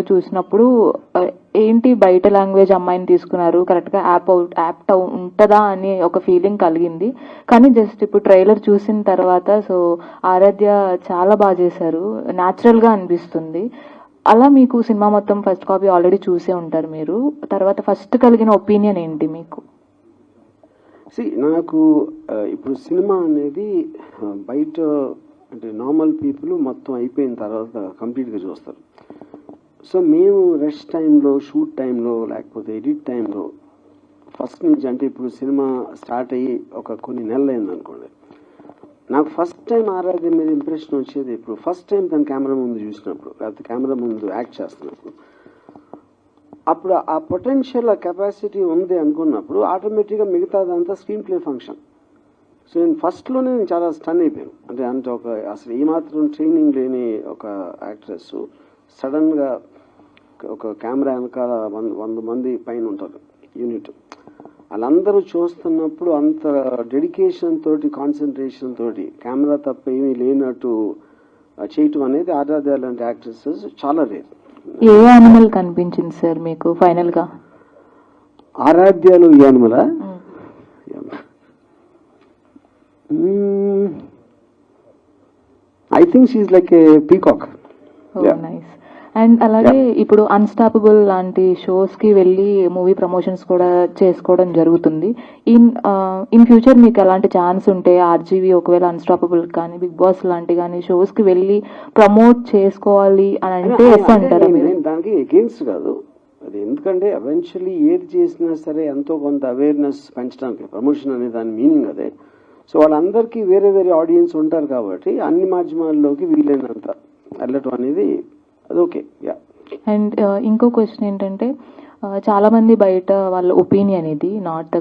చూసినప్పుడు ఏంటి బయట లాంగ్వేజ్ అమ్మాయిని తీసుకున్నారు, కరెక్ట్గా యాప్ట్ ఉంటుందా అని ఒక ఫీలింగ్ కలిగింది. కానీ జస్ట్ ఇప్పుడు ట్రైలర్ చూసిన తర్వాత సో ఆరాధ్య చాలా బాగా చేశారు, న్యాచురల్గా అనిపిస్తుంది. అలా మీకు సినిమా మొత్తం ఫస్ట్ కాపీ ఆల్రెడీ చూసే ఉంటారు మీరు, తర్వాత ఫస్ట్ కలిగిన ఒపీనియన్ ఏంటి మీకు? నాకు ఇప్పుడు సినిమా అనేది బయట అంటే నార్మల్ పీపుల్ మొత్తం అయిపోయిన తర్వాత కంప్లీట్గా చూస్తారు. సో మేము రెస్ట్ టైంలో, షూట్ టైంలో, లేకపోతే ఎడిట్ టైంలో ఫస్ట్ నుంచి అంటే ఇప్పుడు సినిమా స్టార్ట్ అయ్యి కొన్ని నెలలు అయింది అనుకోండి, నాకు ఫస్ట్ టైం ఆరాధ్య మీద ఇంప్రెషన్ వచ్చేది ఇప్పుడు ఫస్ట్ టైం తన కెమెరా ముందు చూసినప్పుడు, లేకపోతే కెమెరా ముందు యాక్ట్ చేస్తున్నప్పుడు. అప్పుడు ఆ పొటెన్షియల్, ఆ కెపాసిటీ ఉంది అనుకున్నప్పుడు ఆటోమేటిక్గా మిగతాదంతా స్క్రీన్ ప్లే ఫంక్షన్. సో నేను ఫస్ట్లోనే చాలా స్టన్ అయిపోయాను. అంటే అసలు ఏమాత్రం ట్రైనింగ్ లేని ఒక యాక్ట్రెస్ సడన్గా ఒక కెమెరా వెనకాల 100 మంది పైన ఉంటారు యూనిట్, వాళ్ళందరూ చూస్తున్నప్పుడు అంత డెడికేషన్ తోటి, కాన్సన్ట్రేషన్ తోటి, కెమెరా తప్ప ఏమీ లేనట్టు చేయటం అనేది ఆరాధ్య లాంటి యాక్ట్రెసెస్ చాలా రేర్. ఏ యానిమల్ కనిపించింది సార్ మీకు ఫైనల్ గా? ఆరాధ్యలో ఏ యానిమలా? I think she like a peacock. Nice. And అలాగే ఇప్పుడు అన్స్టాపబుల్ లాంటి షోస్ కి వెళ్ళి మూవీ ప్రమోషన్స్ కూడా చేసుకోవడం జరుగుతుంది. ఇన్ ఫ్యూచర్ మీకు ఎలాంటి ఛాన్స్ ఉంటే ఆర్జీవి ఒకవేళ అన్స్టాపబుల్ కానీ, బిగ్ బాస్ లాంటి కానీ షోస్ కి వెళ్ళి ప్రమోట్ చేసుకోవాలి అని అంటే ఎస్ అంటారా మీరు? దానికి ఎగెయిన్స్ట్ కాదు అది, ఎందుకంటే ఎవెన్చువల్లీ ఏది చేసినా సరే ఎంతో కొంత అవేర్నెస్ పెంచడానికి ప్రమోషన్ అనే దాని మీనింగ్ అదే. సో వాళ్ళందరికీ వేరే వేరే ఆడియన్స్ ఉంటారు కాబట్టి అన్ని మాధ్యమాల్లోకి వీలైనంత వెళ్ళటం అనేది అది ఓకే. అండ్ ఇంకో క్వశ్చన్ ఏంటంటే, చాలా మంది బయట వాళ్ళ ఒపీనియన్ ఇది, నాట్ ద